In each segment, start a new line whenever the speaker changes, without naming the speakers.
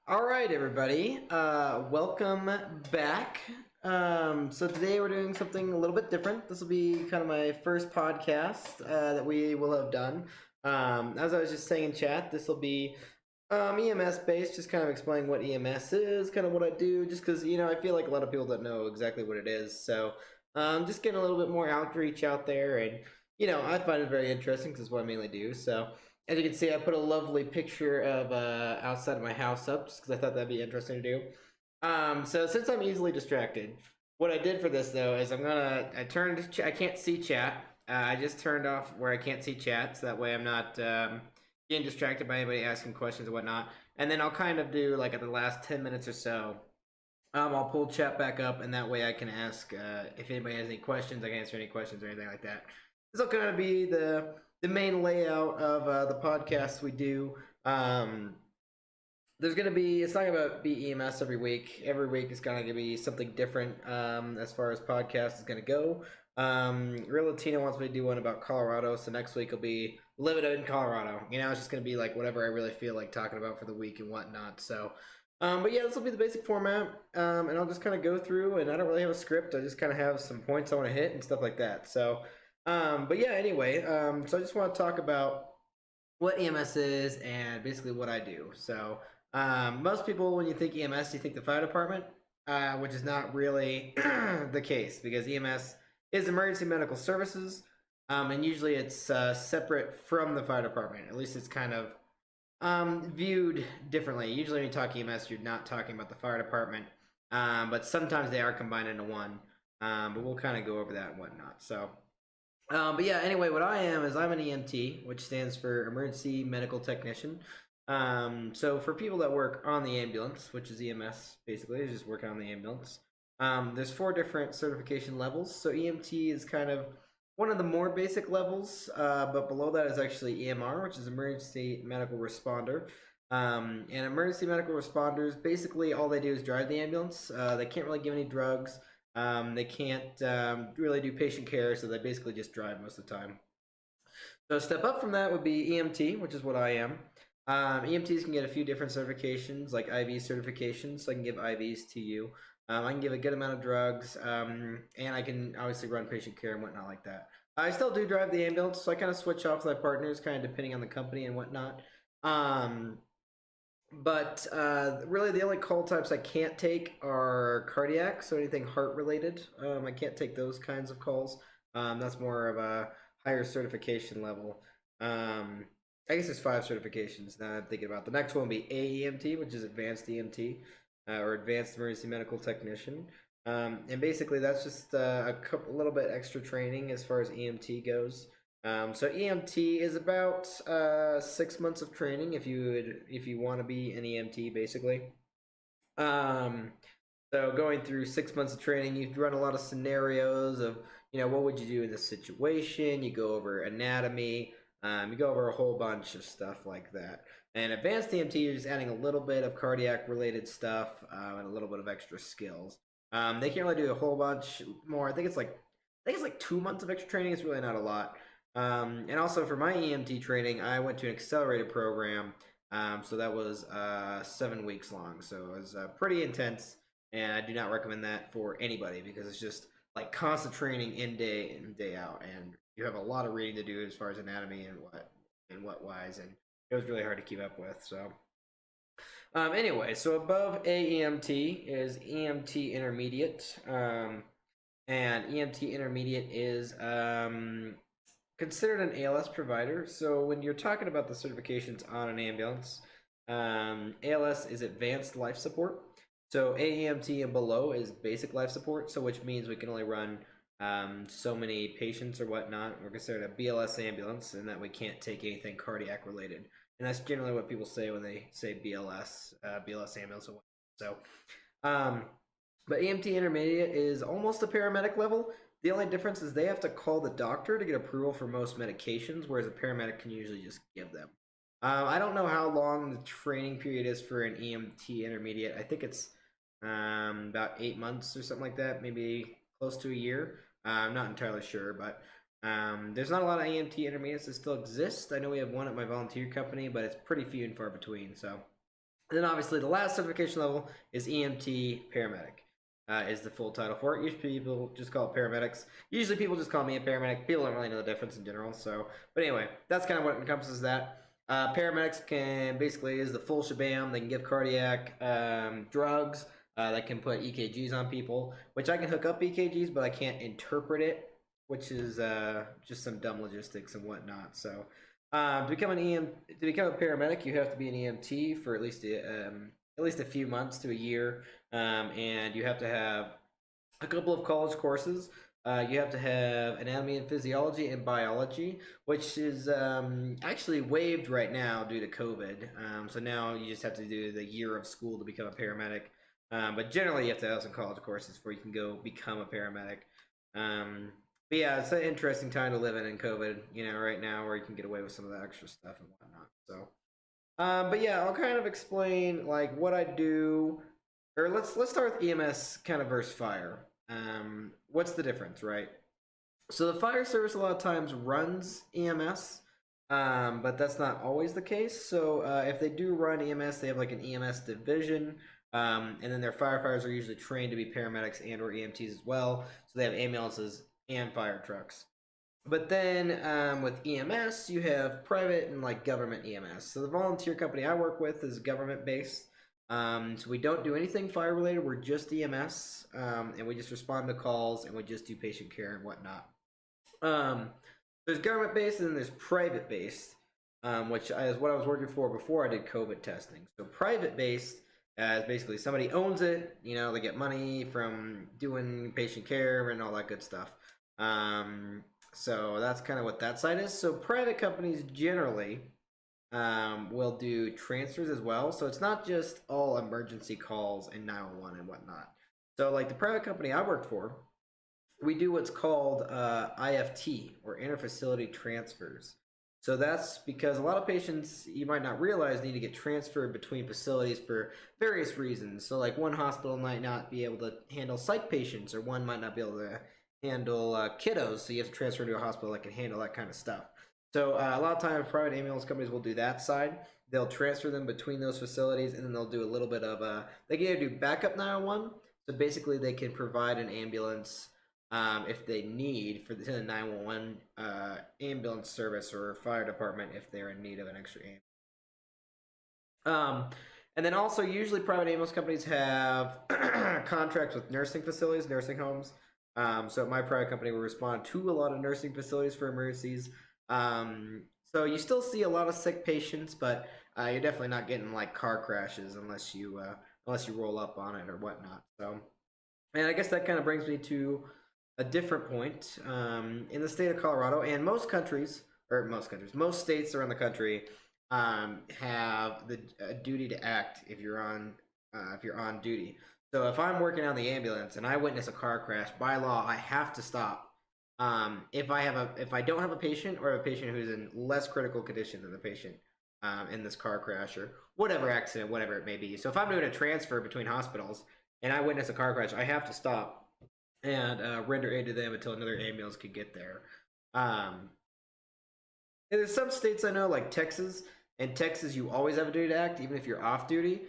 All right, everybody. Welcome back. So today we're doing something a little bit different. This will be kind of my first podcast that we will have done. As I was just saying in chat, this will be EMS based, just kind of explaining what EMS is, kind of what I do, just because, I feel like a lot of people don't know exactly what it is. So just getting a little bit more outreach out there. And, I find it very interesting because it's what I mainly do. So as you can see, I put a lovely picture of outside of my house up just because I thought that'd be interesting to do. So since I'm easily distracted, what I did for this though is I can't see chat. I just turned off where I can't see chat, so that way I'm not getting distracted by anybody asking questions and whatnot. And then I'll kind of do like at the last 10 minutes or so, I'll pull chat back up, and that way I can ask if anybody has any questions. I can answer any questions or anything like that. This will kind of be the main layout of the podcast we do. There's gonna be It's not gonna be EMS every week. Every week is gonna be something different as far as podcast is gonna go. Real Latino wants me to do one about Colorado, so next week will be living in Colorado. It's just gonna be like whatever I really feel like talking about for the week and whatnot. So but yeah, this will be the basic format, and I'll just kind of go through, and I don't really have a script. I just kind of have some points I want to hit and stuff like that. So, but yeah, anyway, so I just want to talk about what EMS is and basically what I do. So, most people, when you think EMS, you think the fire department, which is not really the case because EMS is emergency medical services, and usually it's separate from the fire department. At least it's kind of viewed differently. Usually, when you talk EMS, you're not talking about the fire department, but sometimes they are combined into one. But we'll kind of go over that and whatnot. So, but yeah, anyway, what I am is I'm an EMT, which stands for Emergency Medical Technician. So for people that work on the ambulance, which is EMS, basically, is just working on the ambulance. There's 4 different certification levels. So EMT is kind of one of the more basic levels, but below that is actually EMR, which is Emergency Medical Responder. And emergency medical responders, basically all they do is drive the ambulance. They can't really give any drugs. They can't really do patient care, so they basically just drive most of the time. So a step up from that would be EMT, which is what I am. EMTs can get a few different certifications, like IV certifications, so I can give IVs to you. I can give a good amount of drugs, and I can obviously run patient care and whatnot like that. I still do drive the ambulance, so I kind of switch off with my partners, kind of depending on the company and whatnot. Um, but really, the only call types I can't take are cardiac, so anything heart related. I can't take those kinds of calls. That's more of a higher certification level. I guess there's 5 certifications now I'm thinking about. The next one will be AEMT, which is Advanced EMT, or Advanced Emergency Medical Technician. And basically, that's just a little bit extra training as far as EMT goes. So EMT is about 6 months of training if you want to be an EMT, basically. Um, so going through 6 months of training, you run a lot of scenarios of what would you do in this situation. You go over anatomy. You go over a whole bunch of stuff like that. And advanced EMT, you're just adding a little bit of cardiac related stuff and a little bit of extra skills. They can't really do a whole bunch more. I think it's like 2 months of extra training. It's really not a lot. And also for my EMT training, I went to an accelerated program. So that was 7 weeks long. So it was pretty intense. And I do not recommend that for anybody because it's just like constant training in day out. And you have a lot of reading to do as far as anatomy and what wise. And it was really hard to keep up with. So anyway, so above AEMT is EMT Intermediate. And EMT Intermediate is considered an ALS provider. So when you're talking about the certifications on an ambulance, ALS is Advanced Life Support. So AEMT and below is Basic Life Support. So which means we can only run so many patients or whatnot. We're considered a BLS ambulance, and that we can't take anything cardiac related. And that's generally what people say when they say BLS, BLS ambulance. So, but EMT Intermediate is almost a paramedic level. The only difference is they have to call the doctor to get approval for most medications, whereas a paramedic can usually just give them. I don't know how long the training period is for an EMT Intermediate. I think it's about 8 months or something like that, maybe close to a year. I'm not entirely sure, but there's not a lot of EMT Intermediates that still exist. I know we have one at my volunteer company, but it's pretty few and far between. So, And then obviously the last certification level is EMT paramedic. Is the full title for it. Usually people just call it paramedics. Usually people just call me a paramedic. People don't really know the difference in general. So, but anyway, that's kind of what encompasses that. Paramedics can basically is the full shebang. They can give cardiac drugs. They can put EKGs on people, which I can hook up EKGs, but I can't interpret it, which is just some dumb logistics and whatnot. So, to become a paramedic, you have to be an EMT for at least a few months to a year, and you have to have a couple of college courses. You have to have anatomy and physiology and biology, which is actually waived right now due to COVID. So now you just have to do the year of school to become a paramedic. But generally, you have to have some college courses before you can go become a paramedic. Um, but yeah, it's an interesting time to live in COVID, right now, where you can get away with some of the extra stuff and whatnot. So, but yeah, I'll kind of explain like what I do, or let's start with EMS kind of versus fire. What's the difference, right? So the fire service a lot of times runs EMS, but that's not always the case. So if they do run EMS, they have like an EMS division, and then their firefighters are usually trained to be paramedics and or EMTs as well. So they have ambulances and fire trucks. But then with EMS, you have private and like government EMS. So the volunteer company I work with is government based. So we don't do anything fire related. We're just EMS, and we just respond to calls and we just do patient care and whatnot. Um, there's government based and then there's private based, which is what I was working for before I did COVID testing. So private based is basically somebody owns it. They get money from doing patient care and all that good stuff. So that's kind of what that side is. So private companies generally will do transfers as well. So it's not just all emergency calls and 911 and whatnot. So like the private company I worked for, we do what's called IFT or interfacility transfers. So that's because a lot of patients you might not realize need to get transferred between facilities for various reasons. So like one hospital might not be able to handle psych patients, or one might not be able to handle kiddos, so you have to transfer to a hospital that can handle that kind of stuff. So a lot of times private ambulance companies will do that side. They'll transfer them between those facilities, and then they'll do a little bit of they can either do backup 911, so basically they can provide an ambulance if they need for the 911 ambulance service or fire department if they're in need of an extra ambulance. And then also usually private ambulance companies have contracts with nursing facilities, nursing homes. So at my private company, we respond to a lot of nursing facilities for emergencies. So you still see a lot of sick patients, but you're definitely not getting like car crashes unless you roll up on it or whatnot. So, and I guess that kind of brings me to a different point. In the state of Colorado, and most states around the country have the duty to act if you're on duty. So if I'm working on the ambulance and I witness a car crash, by law I have to stop. If I don't have a patient, or a patient who's in less critical condition than the patient in this car crash or whatever accident, whatever it may be. So if I'm doing a transfer between hospitals and I witness a car crash, I have to stop and render aid to them until another ambulance could get there. And there's some states I know, like Texas. In Texas, you always have a duty to act, even if you're off duty,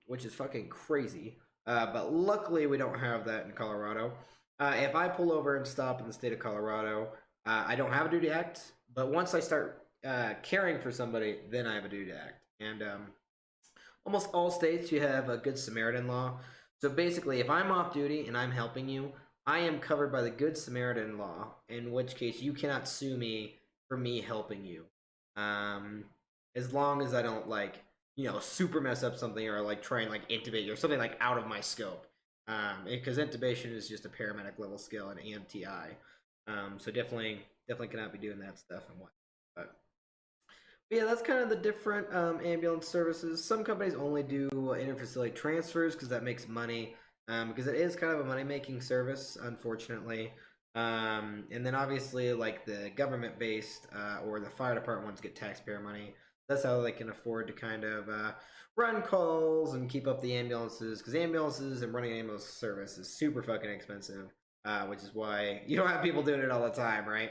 which is fucking crazy. But luckily, we don't have that in Colorado. If I pull over and stop in the state of Colorado, I don't have a duty to act. But once I start caring for somebody, then I have a duty to act. And almost all states, you have a Good Samaritan law. So basically, if I'm off duty and I'm helping you, I am covered by the Good Samaritan law, in which case you cannot sue me for me helping you. As long as I don't super mess up something, or like try and like intubate you or something like out of my scope. Because intubation is just a paramedic level skill in AMTI. So definitely cannot be doing that stuff and what. But yeah, that's kind of the different ambulance services. Some companies only do interfacility transfers because that makes money. Because it is kind of a money-making service, unfortunately. And then obviously, like the government-based or the fire department ones get taxpayer money. That's how they can afford to kind of run calls and keep up the ambulances. Because ambulances and running an ambulance service is super fucking expensive, which is why you don't have people doing it all the time, right?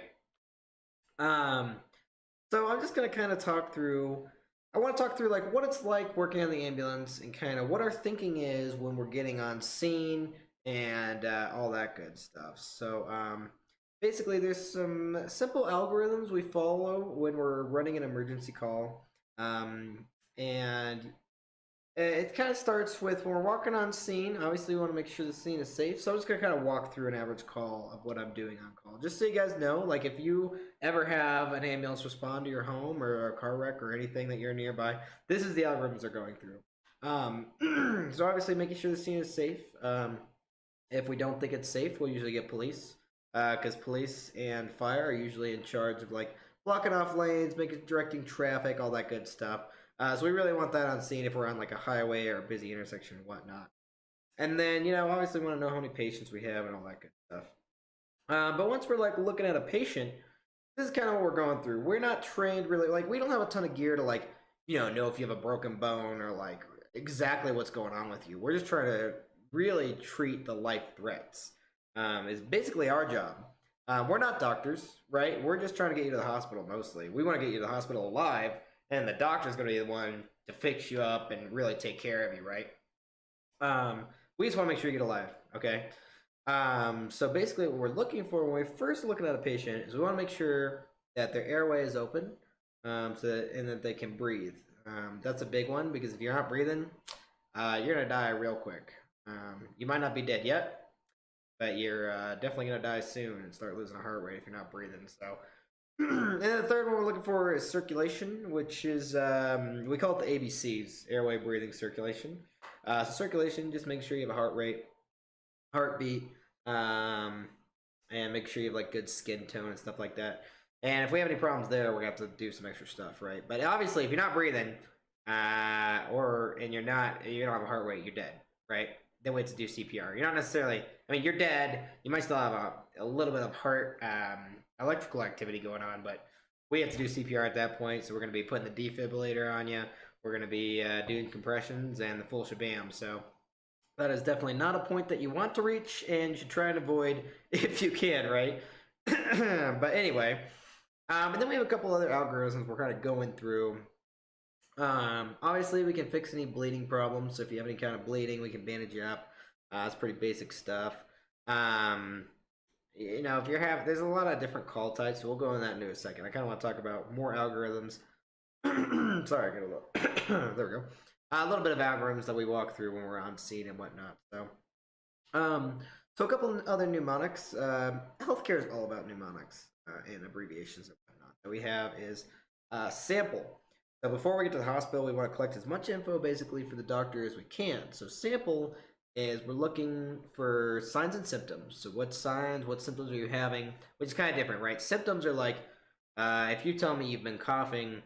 So I'm just gonna kind of talk through I want to talk through like what it's like working on the ambulance and kind of what our thinking is when we're getting on scene and all that good stuff. So basically, there's some simple algorithms we follow when we're running an emergency call, and it kind of starts with when we're walking on scene. Obviously, we want to make sure the scene is safe. So I'm just gonna kind of walk through an average call of what I'm doing on call, just so you guys know. Like if you ever have an ambulance respond to your home or a car wreck or anything that you're nearby, this is the algorithms they're going through. So obviously, making sure the scene is safe. If we don't think it's safe, we'll usually get police, because police and fire are usually in charge of like blocking off lanes, making directing traffic, all that good stuff. So we really want that on scene if we're on like a highway or a busy intersection and whatnot. And then obviously we want to know how many patients we have and all that good stuff. But once we're like looking at a patient, this is kind of what we're going through. We're not trained really, like we don't have a ton of gear to like know if you have a broken bone or like exactly what's going on with you. We're just trying to really treat the life threats. Is basically our job. We're not doctors, right? We're just trying to get you to the hospital mostly. We want to get you to the hospital alive, and the doctor's going to be the one to fix you up and really take care of you, right? We just want to make sure you get alive, okay? So basically, what we're looking for when we're first looking at a patient is we want to make sure that their airway is open, and that they can breathe. That's a big one because if you're not breathing, you're gonna die real quick. You might not be dead yet, but you're definitely gonna die soon and start losing a heart rate if you're not breathing. So, and then the third one we're looking for is circulation, which is we call it the ABCs: airway, breathing, circulation. So circulation, just make sure you have a heart rate, heartbeat, and make sure you have like good skin tone and stuff like that. And if we have any problems there, we're gonna have to do some extra stuff, right? But obviously, if you're not breathing, and you don't have a heart rate, you're dead, right? Then we have to do CPR. You're not necessarily, I mean, you're dead. You might still have a little bit of heart electrical activity going on, but we have to do CPR at that point. So we're going to be putting the defibrillator on you. We're going to be doing compressions and the full shabam. So that is definitely not a point that you want to reach, and you should try and avoid if you can, right? But anyway, and then we have a couple other algorithms we're kind of going through. Obviously, we can fix any bleeding problems. So if you have any kind of bleeding, we can bandage you up. It's pretty basic stuff. If there's a lot of different call types. So we'll go on that in a second. I kind of want to talk about more algorithms. Sorry, I got a little. There we go. A little bit of algorithms that we walk through when we're on scene and whatnot. So a couple of other mnemonics. Healthcare is all about mnemonics and abbreviations and whatnot. That we have is sample. So before we get to the hospital, we want to collect as much info basically for the doctor as we can. So sample is we're looking for signs and symptoms. So what signs, what symptoms are you having? Which is kind of different, right? Symptoms are like if you tell me you've been coughing,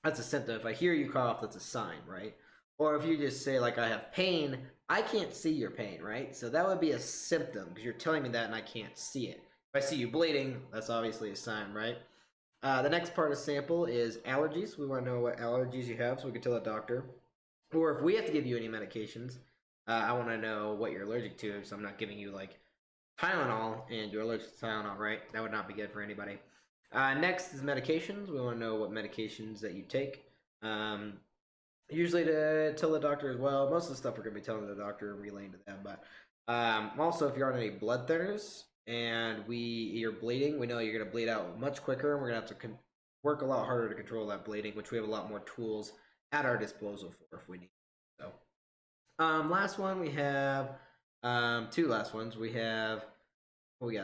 that's a symptom. If I hear you cough, that's a sign, right? Or if you just say like I have pain, I can't see your pain, right? So that would be a symptom because you're telling me that and I can't see it. If I see you bleeding, that's obviously a sign, right? The next part of sample is allergies. We want to know what allergies you have so we can tell the doctor. Or if we have to give you any medications, I want to know what you're allergic to so I'm not giving you like Tylenol and you're allergic to Tylenol, right? That would not be good for anybody. Next is medications. We want to know what medications that you take. Usually to tell the doctor as well. Most of the stuff we're going to be telling the doctor and relaying to them. But also, if you're on any blood thinners and you're bleeding, we know you're going to bleed out much quicker, and we're going to have to work a lot harder to control that bleeding, which we have a lot more tools at our disposal for if we need. So, last one we have two last ones. We got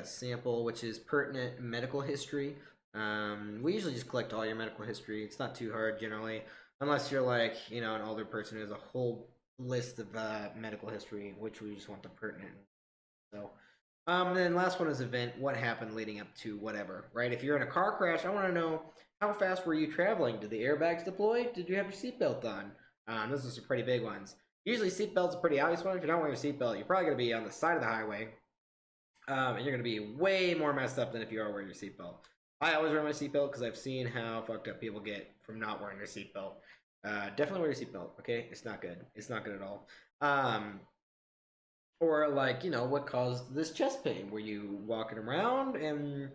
sample, which is pertinent medical history. We usually just collect all your medical history. It's not too hard generally, unless you're like an older person who has a whole list of medical history, which we just want the pertinent. So, and then last one is event. What happened leading up to whatever, right? If you're in a car crash, I want to know how fast were you traveling? Did the airbags deploy? Did you have your seatbelt on? Those are some pretty big ones. Usually seatbelt's a pretty obvious one. If you don't wear your seatbelt, you're probably going to be on the side of the highway, and you're going to be way more messed up than if you are wearing your seatbelt. I always wear my seatbelt because I've seen how fucked up people get from not wearing their seatbelt. Definitely wear your seatbelt, okay? It's not good. It's not good at all. Or like, what caused this chest pain? Were you walking around and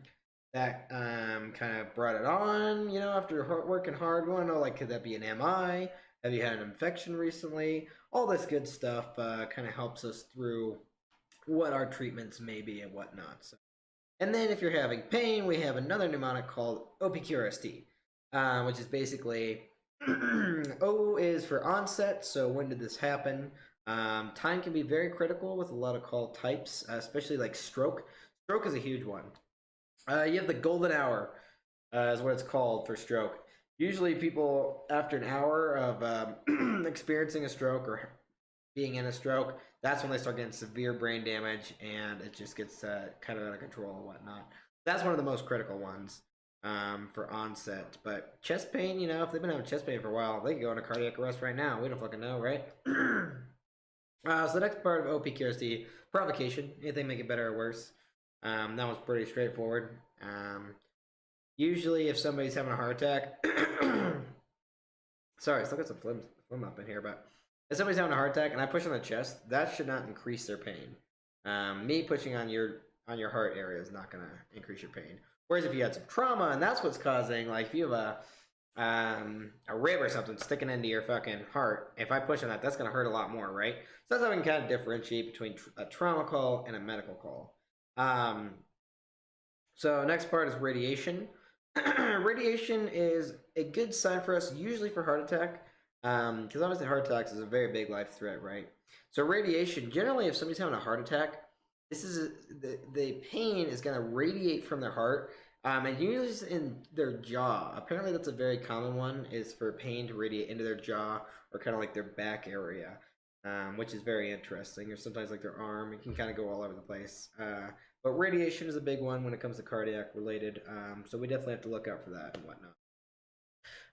that kind of brought it on, after working hard. We want to know, like, could that be an MI? Have you had an infection recently? All this good stuff kind of helps us through what our treatments may be and whatnot. So, and then if you're having pain, we have another mnemonic called OPQRST, which is basically O is for onset, so when did this happen? Time can be very critical with a lot of call types, especially like stroke. Stroke is a huge one. You have the golden hour, is what it's called for stroke. Usually, people after an hour of experiencing a stroke or being in a stroke, that's when they start getting severe brain damage and it just gets kind of out of control and whatnot. That's one of the most critical ones for onset. But chest pain, if they've been having chest pain for a while, they can go into cardiac arrest right now. We don't fucking know, right? So the next part of OP is the provocation. Anything make it better or worse? That one's pretty straightforward. Usually, if somebody's having a heart attack, sorry, I still got some phlegm up in here, but if somebody's having a heart attack and I push on the chest, that should not increase their pain. Me pushing on your heart area is not going to increase your pain. Whereas if you had some trauma and that's what's causing, like if you have a rib or something sticking into your fucking heart, if I push on that, that's going to hurt a lot more, right? So that's how we can kind of differentiate between a trauma call and a medical call. So next part is radiation. Radiation is a good sign for us, usually for heart attack, because obviously heart attacks is a very big life threat, right? So radiation, generally, if somebody's having a heart attack, this is the pain is going to radiate from their heart, and usually in their jaw. Apparently, that's a very common one, is for pain to radiate into their jaw or kind of like their back area, which is very interesting. Or sometimes like their arm, it can kind of go all over the place. But radiation is a big one when it comes to cardiac related, so we definitely have to look out for that and whatnot.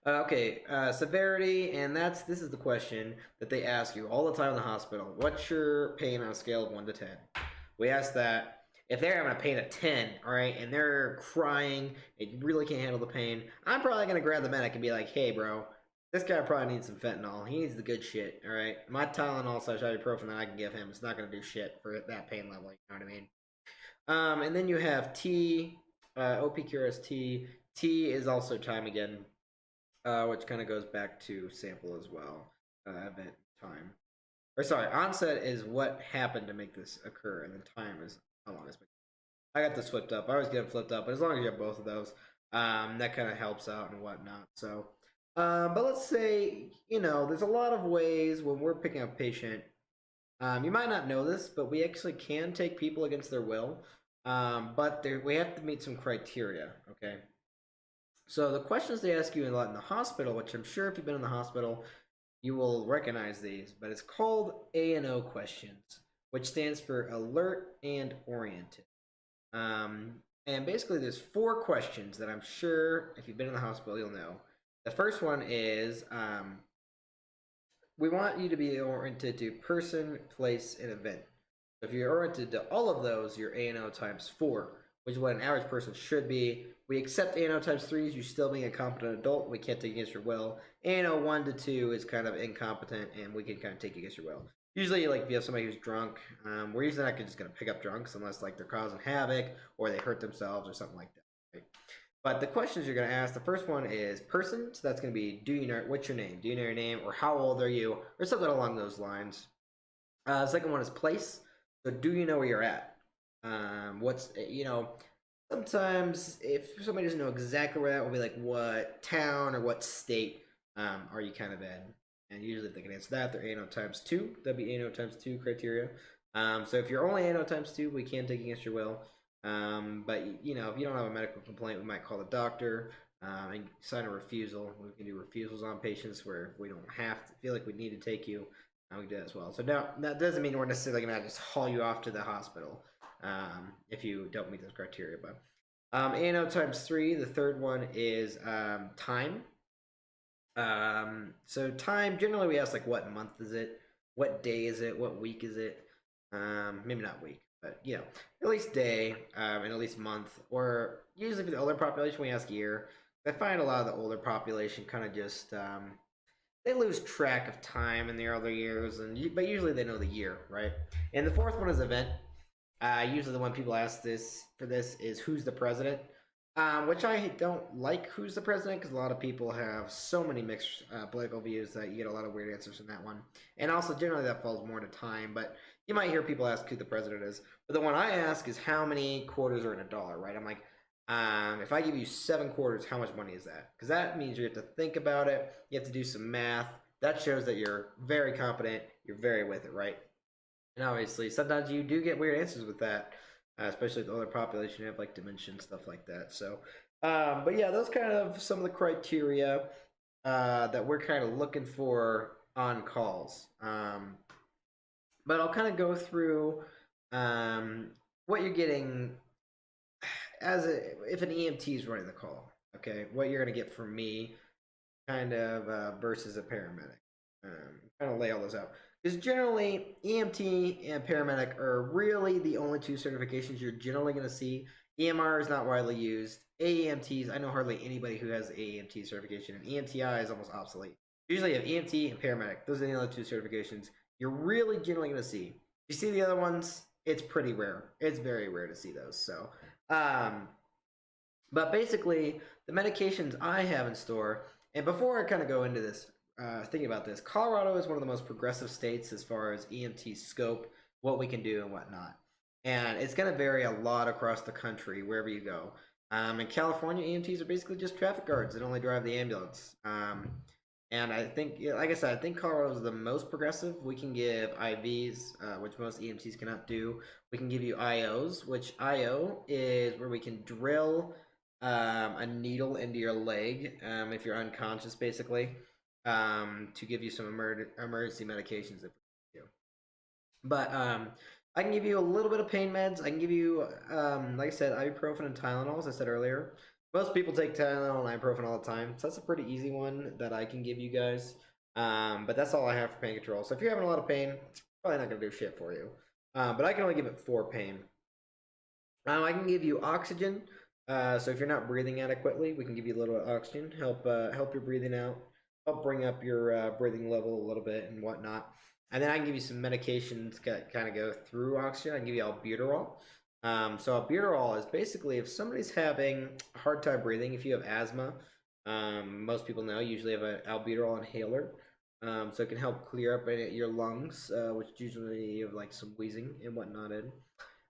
Okay, severity, and this is the question that they ask you all the time in the hospital. What's your pain on a scale of 1 to 10? We ask that. If they're having a pain of 10, all right, and they're crying, they really can't handle the pain, I'm probably going to grab the medic and be like, hey, bro, this guy probably needs some fentanyl. He needs the good shit, all right? My Tylenol / ibuprofen that I can give him, it's not going to do shit for that pain level, you know what I mean? And then you have T, OPQRST. T is also time again, which kind of goes back to sample as well. Event time. Or sorry, onset is what happened to make this occur, and then time is how long it's been. I got this flipped up. I always get them flipped up, but as long as you have both of those, that kind of helps out and whatnot. So, but let's say, there's a lot of ways when we're picking up a patient. You might not know this, but we actually can take people against their will. But we have to meet some criteria, okay? So the questions they ask you a lot in the hospital, which I'm sure if you've been in the hospital, you will recognize these, but it's called A&O questions, which stands for alert and oriented. And basically there's 4 questions that I'm sure if you've been in the hospital, you'll know. The first one is, we want you to be oriented to person, place, and event. If you're oriented to all of those, you're A&O times 4, which is what an average person should be. We accept A&O times 3 as you still being a competent adult. We can't take against your will. A&O 1 to 2 is kind of incompetent, and we can kind of take against your will. Usually, like if you have somebody who's drunk, we're usually not just going to pick up drunks unless like they're causing havoc or they hurt themselves or something like that. Right? But the questions you're going to ask, the first one is person. So that's going to be, what's your name? Do you know your name? Or how old are you? Or something along those lines. The second one is place. So do you know where you're at? Sometimes if somebody doesn't know exactly where that, we'll be like, what town or what state are you kind of in? And usually if they can answer that, they're A&O times 2. That'd be A&O times 2 criteria. So if you're only A&O times 2, we can take against your will. But if you don't have a medical complaint, we might call the doctor and sign a refusal. We can do refusals on patients where we don't have to feel like we need to take you. We can do that as well. So now that doesn't mean we're necessarily going to just haul you off to the hospital if you don't meet those criteria. But A&O times 3, the third one is time. So time, generally we ask like what month is it, what day is it, what week is it, maybe not week, but at least day and at least month, or usually for the older population we ask year. I find a lot of the older population kind of just they lose track of time in the earlier years, but usually they know the year, right? And the fourth one is event. Usually the one people ask this is who's the president. Which I don't like who's the president because a lot of people have so many mixed political views that you get a lot of weird answers from that one. And also, generally, that falls more to time. But you might hear people ask who the president is. But the one I ask is how many quarters are in a dollar, right? I'm like, if I give you 7 quarters, how much money is that? Because that means you have to think about it. You have to do some math. That shows that you're very competent. You're very with it, right? And obviously, sometimes you do get weird answers with that, especially with older population. You have like dementia stuff like that. So, but yeah, those kind of some of the criteria that we're kind of looking for on calls. But I'll kind of go through um, what you're getting if an EMT is running the call. Okay, what you're gonna get from me, kind of versus a paramedic. Kind of lay all those out. Because generally, EMT and paramedic are really the only two certifications you're generally going to see. EMR is not widely used. AEMTs, I know hardly anybody who has AEMT certification, and EMTI is almost obsolete. Usually you have EMT and paramedic. Those are the only two certifications you're really generally going to see. If you see the other ones, it's pretty rare. It's very rare to see those. So, but basically, the medications I have in store, and before I kind of go into this, thinking about this, Colorado is one of the most progressive states as far as EMT scope, what we can do and whatnot. And it's going to vary a lot across the country, wherever you go. In California, EMTs are basically just traffic guards that only drive the ambulance. And I think, like I said, I think Colorado is the most progressive. We can give IVs, which most EMTs cannot do. We can give you IOs, which IO is where we can drill a needle into your leg if you're unconscious, basically, to give you some emergency medications if we do. But I can give you a little bit of pain meds. I can give you, like I said, ibuprofen and Tylenol, as I said earlier. Most people take Tylenol and ibuprofen all the time, so that's a pretty easy one that I can give you guys. But that's all I have for pain control. So if you're having a lot of pain, it's probably not going to do shit for you. But I can only give it for pain. I can give you oxygen. So if you're not breathing adequately, we can give you a little oxygen, help your breathing out, help bring up your breathing level a little bit and whatnot. And then I can give you some medications that kind of go through oxygen. I can give you albuterol. So albuterol is basically if somebody's having a hard time breathing, if you have asthma, most people know usually have an albuterol inhaler. So it can help clear up your lungs, which usually you have like some wheezing and whatnot in.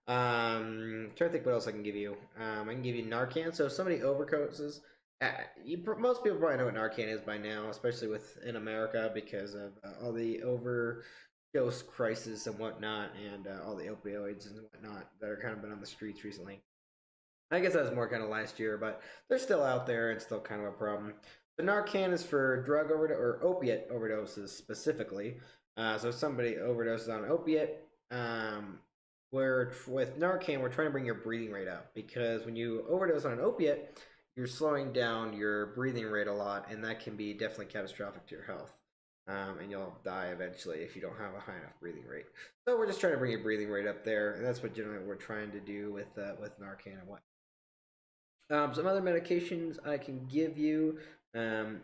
Trying to think what else I can give you. I can give you Narcan. So if somebody overdoses, most people probably know what Narcan is by now, especially in America because of all the overdose crisis and whatnot, and all the opioids and whatnot that are kind of been on the streets recently. I guess that was more kind of last year, but they're still out there and still kind of a problem. The Narcan is for drug overdose or opiate overdoses specifically. So if somebody overdoses on opiate, with Narcan, we're trying to bring your breathing rate up because when you overdose on an opiate, you're slowing down your breathing rate a lot, and that can be definitely catastrophic to your health. And you'll die eventually if you don't have a high enough breathing rate. So we're just trying to bring your breathing rate up there, and that's what generally we're trying to do with Narcan and what. Some other medications I can give you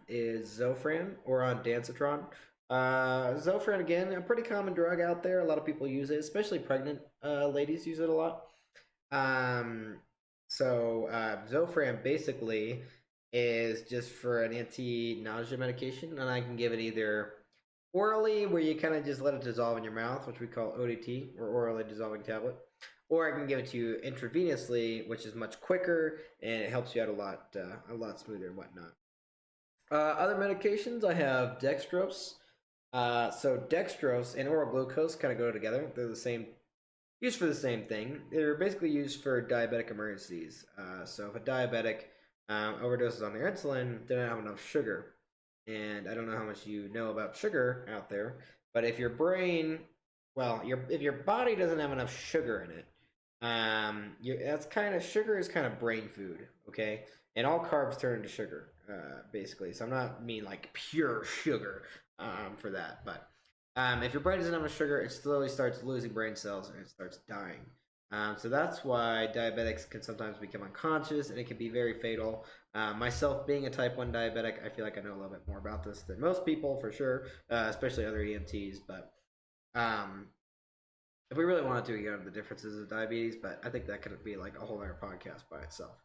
is Zofran or ondansetron. Zofran, again, a pretty common drug out there. A lot of people use it, especially pregnant ladies use it a lot. Um, Zofran basically is just for an anti-nausea medication, and I can give it either orally, where you kind of just let it dissolve in your mouth, which we call ODT, or orally dissolving tablet, or I can give it to you intravenously, which is much quicker and it helps you out a lot smoother and whatnot. Other medications, I have dextrose. So dextrose and oral glucose kind of go together. They're the same, used for the same thing. They're basically used for diabetic emergencies. So if a diabetic overdoses on their insulin, they don't have enough sugar. And I don't know how much you know about sugar out there, but if your brain, if your body doesn't have enough sugar in it, that's kind of sugar is kind of brain food, okay? And all carbs turn into sugar, basically. So I'm not mean like pure sugar for that, but if your brain doesn't have enough sugar, it slowly starts losing brain cells and it starts dying. So that's why diabetics can sometimes become unconscious and it can be very fatal. Myself being a type 1 diabetic, I feel like I know a little bit more about this than most people for sure, especially other EMTs. But if we really wanted to, we get into the differences of diabetes, but I think that could be like a whole other podcast by itself.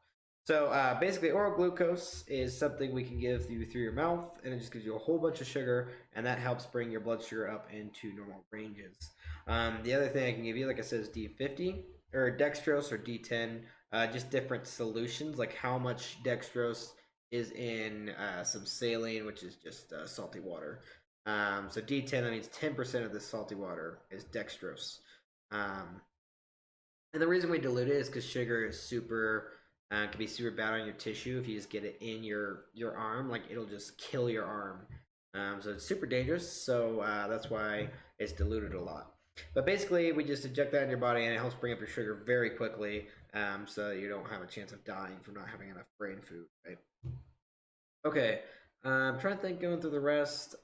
So basically, oral glucose is something we can give through your mouth, and it just gives you a whole bunch of sugar, and that helps bring your blood sugar up into normal ranges. The other thing I can give you, like I said, is D50 or dextrose or D10, just different solutions, like how much dextrose is in some saline, which is just salty water. So D10, that means 10% of the salty water is dextrose. Um, and the reason we dilute it is because sugar is super can be super bad on your tissue if you just get it in your arm. Like it'll just kill your arm. So it's super dangerous. So that's why it's diluted a lot. But basically, we just inject that in your body, and it helps bring up your sugar very quickly, so that you don't have a chance of dying from not having enough brain food. Right? Okay. I'm trying to think, going through the rest.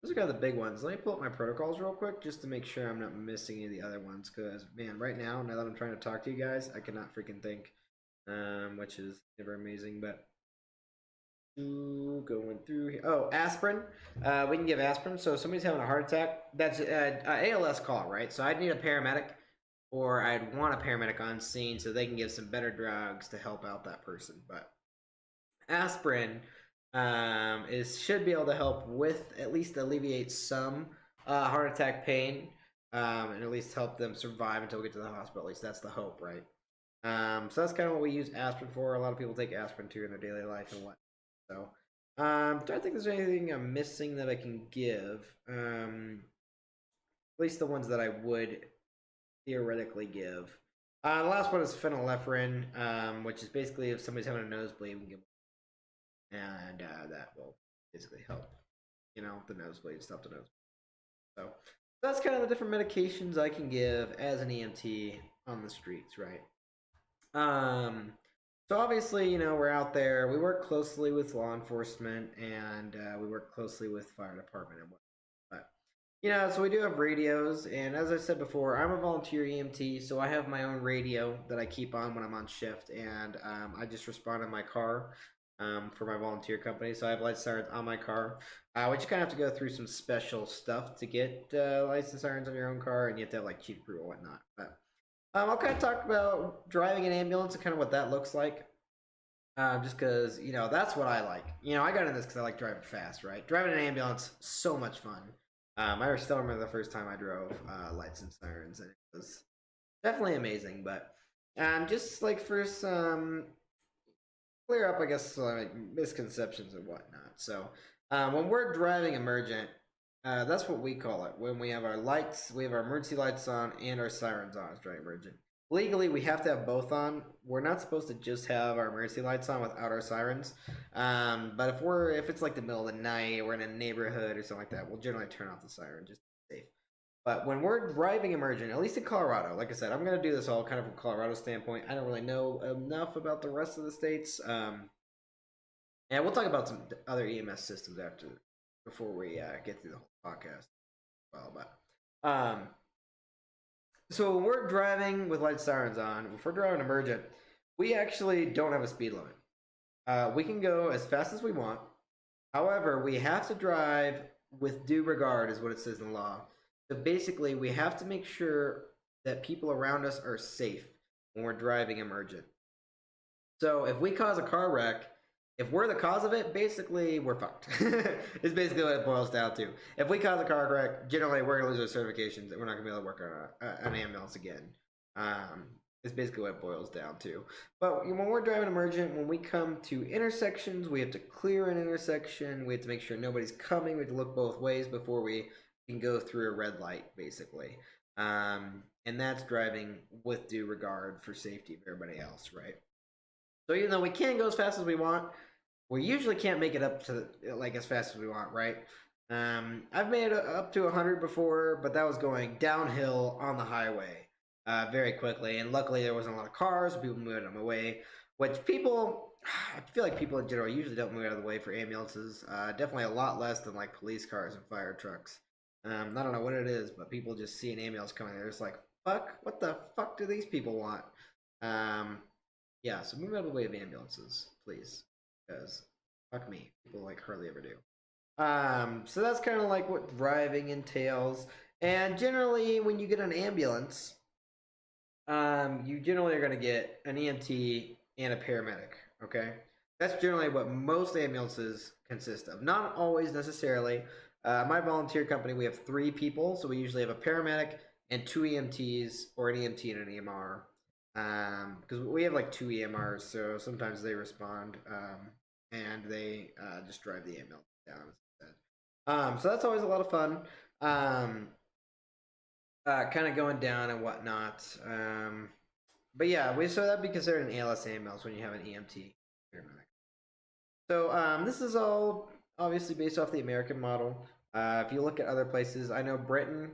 Those are kind of the big ones. Let me pull up my protocols real quick just to make sure I'm not missing any of the other ones. Because, man, right now that I'm trying to talk to you guys, I cannot freaking think, which is never amazing. But going through here. Oh, aspirin. We can give aspirin. So if somebody's having a heart attack, that's ALS call, right? So I'd need a paramedic, or I'd want a paramedic on scene so they can give some better drugs to help out that person. But aspirin is should be able to help with at least alleviate some heart attack pain, and at least help them survive until we get to the hospital. At least that's the hope, right? So that's kind of what we use aspirin for. A lot of people take aspirin too in their daily life and what. So, do I think there's anything I'm missing that I can give? At least the ones that I would theoretically give. The last one is phenylephrine, which is basically if somebody's having a nosebleed, we can give, and that will basically help, the nosebleed, stop the nosebleed. So that's kind of the different medications I can give as an EMT on the streets, right? Um, so obviously, we're out there. We work closely with law enforcement, and we work closely with fire department and whatnot. But so we do have radios, and as I said before, I'm a volunteer EMT, so I have my own radio that I keep on when I'm on shift, and I just respond in my car for my volunteer company. So I have light sirens on my car. We just kind of have to go through some special stuff to get lights and sirens on your own car, and you have to have like chief crew and whatnot. But I'll kind of talk about driving an ambulance and kind of what that looks like. Just because, that's what I like. I got in this because I like driving fast, right? Driving an ambulance, so much fun. I still remember the first time I drove lights and sirens, and it was definitely amazing. But just like for some clear up, I guess, like misconceptions and whatnot. So when we're driving emergent, that's what we call it. When we have our lights, we have our emergency lights on and our sirens on as driving emergent. Legally, we have to have both on. We're not supposed to just have our emergency lights on without our sirens. But if it's like the middle of the night, we're in a neighborhood or something like that, we'll generally turn off the siren just to be safe. But when we're driving emergent, at least in Colorado, like I said, I'm going to do this all kind of from Colorado standpoint. I don't really know enough about the rest of the states. And we'll talk about some other EMS systems before we get through the whole podcast. Well, but so when we're driving with light sirens on, if we're driving emergent, we actually don't have a speed limit. We can go as fast as we want. However, we have to drive with due regard, is what it says in the law. So basically, we have to make sure that people around us are safe when we're driving emergent. So if we cause a car wreck, if we're the cause of it, basically we're fucked. It's basically what it boils down to. If we cause a car wreck, generally we're gonna lose our certifications and we're not gonna be able to work on an ambulance again. It's basically what it boils down to. But when we're driving emergent, when we come to intersections, we have to clear an intersection. We have to make sure nobody's coming. We have to look both ways before we can go through a red light, basically. And that's driving with due regard for safety of everybody else, right? So even though we can go as fast as we want, we usually can't make it up to like as fast as we want, right? I've made it up to 100 before, but that was going downhill on the highway very quickly, and luckily there wasn't a lot of cars. People moved them away, which I feel like people in general usually don't move out of the way for ambulances. Definitely a lot less than like police cars and fire trucks. I don't know what it is, but people just see an ambulance coming, they're just like, "Fuck! What the fuck do these people want?" Yeah, so move out of the way of ambulances, please, because fuck me, people like hardly ever do. So that's kind of like what driving entails. And generally, when you get an ambulance, You generally are going to get an EMT and a paramedic. Okay, that's generally what most ambulances consist of. Not always necessarily. My volunteer company, we have 3 people, so we usually have a paramedic and 2 EMTs, or an EMT and an EMR. Because we have like 2 EMRs, so sometimes they respond, and they just drive the ambulance down. So that's always a lot of fun. Um, kind of going down and whatnot. But yeah, so that'd be considered an ALS ambulance when you have an EMT paramedic. So this is all obviously based off the American model. If you look at other places, I know Britain.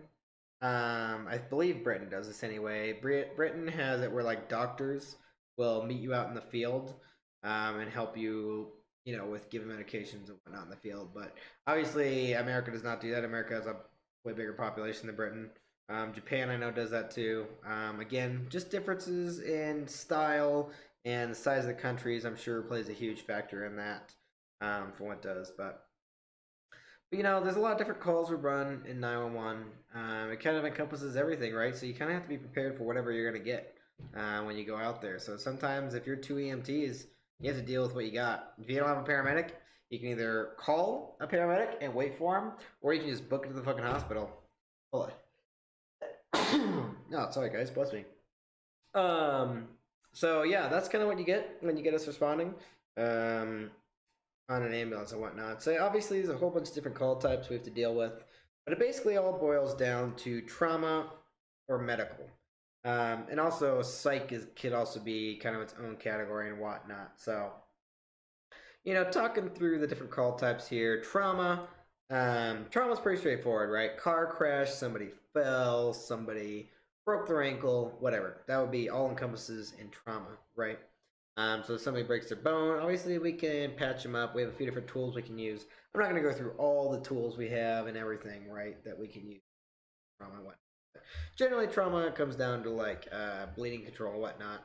I believe Britain does this anyway. Britain has it where like doctors will meet you out in the field, and help you, with giving medications and whatnot in the field. But obviously, America does not do that. America has a way bigger population than Britain. Japan, I know, does that too. Again, just differences in style and the size of the countries, I'm sure, plays a huge factor in that, for what it does. But there's a lot of different calls we run in 911. It kind of encompasses everything, right? So you kind of have to be prepared for whatever you're going to get when you go out there. So sometimes if you're 2 EMTs, you have to deal with what you got. If you don't have a paramedic, you can either call a paramedic and wait for him, or you can just book it to the fucking hospital. Hold on. No, sorry guys, bless me. Um, so yeah, that's kind of what you get when you get us responding. Um, on an ambulance and whatnot. So obviously there's a whole bunch of different call types we have to deal with, but it basically all boils down to trauma or medical. And also psych could also be kind of its own category and whatnot. So, talking through the different call types here, trauma is pretty straightforward, right? Car crash, somebody fell, somebody broke their ankle, whatever. That would be all encompasses in trauma, right? So if somebody breaks their bone, obviously we can patch them up. We have a few different tools we can use. I'm not going to go through all the tools we have and everything, right, that we can use. Trauma and whatnot. Generally, trauma comes down to like bleeding control and whatnot.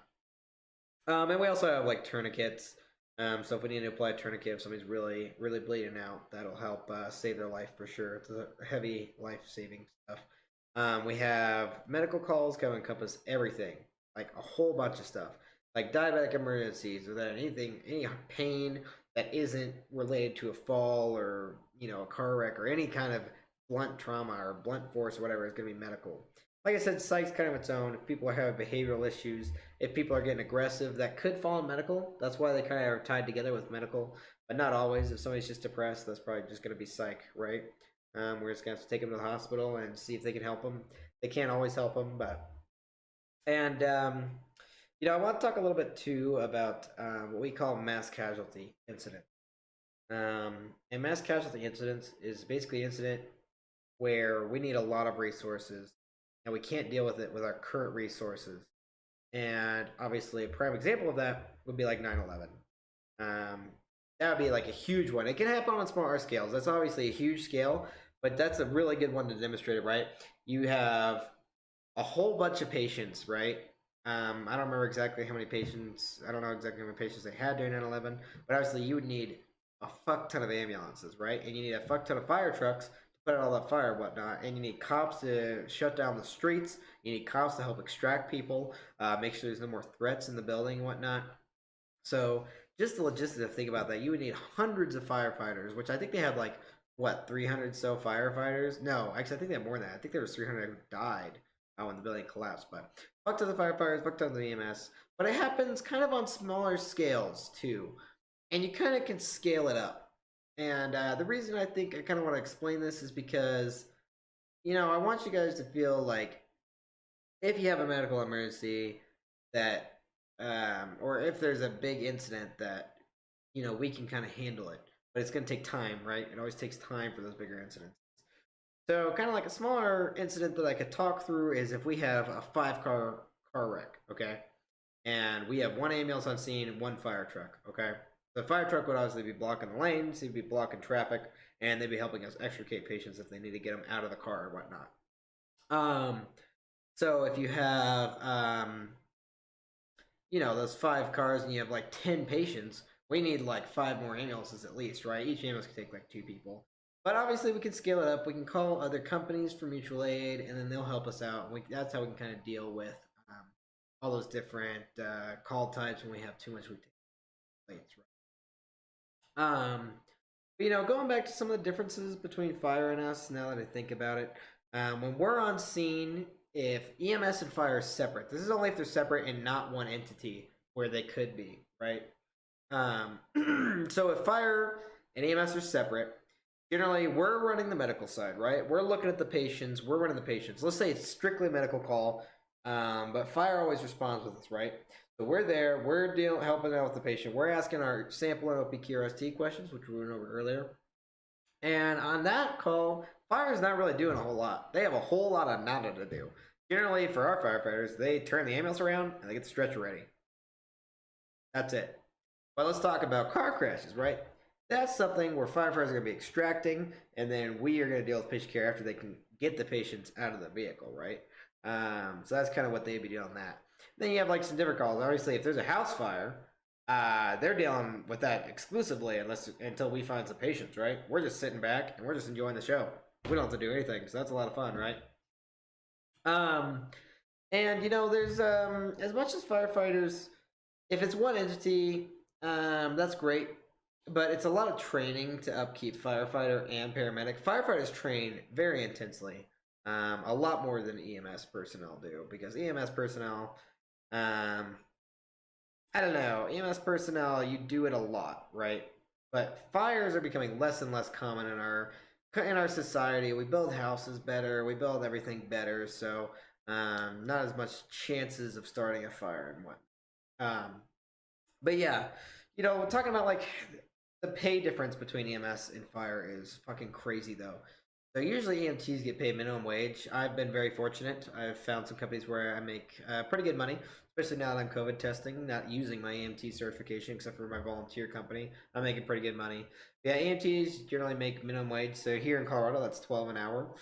And we also have like tourniquets. So if we need to apply a tourniquet if somebody's really, really bleeding out, that'll help save their life for sure. It's a heavy life-saving stuff. We have medical calls kind of encompass everything, like a whole bunch of stuff, like diabetic emergencies, or that any pain that isn't related to a fall, or a car wreck, or any kind of blunt trauma or blunt force or whatever is going to be medical. Like I said, psych's kind of its own. If people are having behavioral issues, if people are getting aggressive, that could fall in medical. That's why they kind of are tied together with medical, but not always. If somebody's just depressed, that's probably just going to be psych, right? We're just going to have to take them to the hospital and see if they can help them. They can't always help them, but and I want to talk a little bit too about what we call mass casualty incident. And mass casualty incidents is basically an incident where we need a lot of resources and we can't deal with it with our current resources. And obviously, a prime example of that would be like 9/11. That would be like a huge one. It can happen on smaller scales. That's obviously a huge scale, but that's a really good one to demonstrate it, right? You have a whole bunch of patients, right? I don't remember exactly how many patients. I don't know exactly how many patients they had during 9/11, but obviously you would need a fuck ton of ambulances, right? And you need a fuck ton of fire trucks to put out all that fire and whatnot. And you need cops to shut down the streets. You need cops to help extract people, make sure there's no more threats in the building and whatnot. So just the logistics of think about that, you would need hundreds of firefighters, which I think they had like what 300 so firefighters. No, actually, I think they had more than that. I think there was 300 who died when the building collapsed. But fuck to the firefighters, fuck to the EMS. But it happens kind of on smaller scales too, and you kind of can scale it up. And the reason I think I kind of want to explain this is because I want you guys to feel like if you have a medical emergency that or if there's a big incident that we can kind of handle it, but it's going to take time, right? It always takes time for those bigger incidents. So kind of like a smaller incident that I could talk through is if we have a 5-car wreck, okay, and we have one ambulance on scene and one fire truck, okay. The fire truck would obviously be blocking the lanes, he'd be blocking traffic, and they'd be helping us extricate patients if they need to get them out of the car or whatnot. So if you have those 5 cars and you have like 10 patients, we need like 5 more ambulances at least, right? Each ambulance can take like 2 people. But obviously we can scale it up. We can call other companies for mutual aid, and then they'll help us out. That's how we can kind of deal with all those different call types when we have too much routine plates. Right? Going back to some of the differences between fire and us, now that I think about it, when we're on scene, if EMS and fire are separate, this is only if they're separate and not one entity where they could be, right? So if fire and EMS are separate, generally we're running the medical side, right? We're looking at the patients, we're running the patients. Let's say it's strictly a medical call, but fire always responds with us, right? So we're there, we're helping out with the patient, we're asking our sample and OPQRST questions, which we went over earlier. And on that call, fire's not really doing a whole lot. They have a whole lot of nada to do. Generally, for our firefighters, they turn the ambulance around and they get the stretcher ready. That's it. But let's talk about car crashes, right? That's something where firefighters are going to be extracting, and then we are going to deal with patient care after they can get the patients out of the vehicle, right? So that's kind of what they'd be doing on that. Then you have like some different calls. Obviously, if there's a house fire, they're dealing with that exclusively until we find some patients, right? We're just sitting back and we're just enjoying the show. We don't have to do anything, so that's a lot of fun, right? Um, and there's as much as firefighters, if it's one entity, that's great, but it's a lot of training to upkeep firefighter and paramedic. Firefighters train very intensely, a lot more than EMS personnel do, because EMS personnel, um, I don't know, EMS personnel, you do it a lot, right? But fires are becoming less and less common in our society. We build houses better, we build everything better, so not as much chances of starting a fire and what. But yeah, talking about like the pay difference between EMS and fire is fucking crazy though. So usually EMTs get paid minimum wage. I've been very fortunate. I've found some companies where I make pretty good money, especially now that I'm COVID testing, not using my EMT certification except for my volunteer company. I'm making pretty good money. Yeah, EMTs generally make minimum wage. So here in Colorado, that's 12 an hour.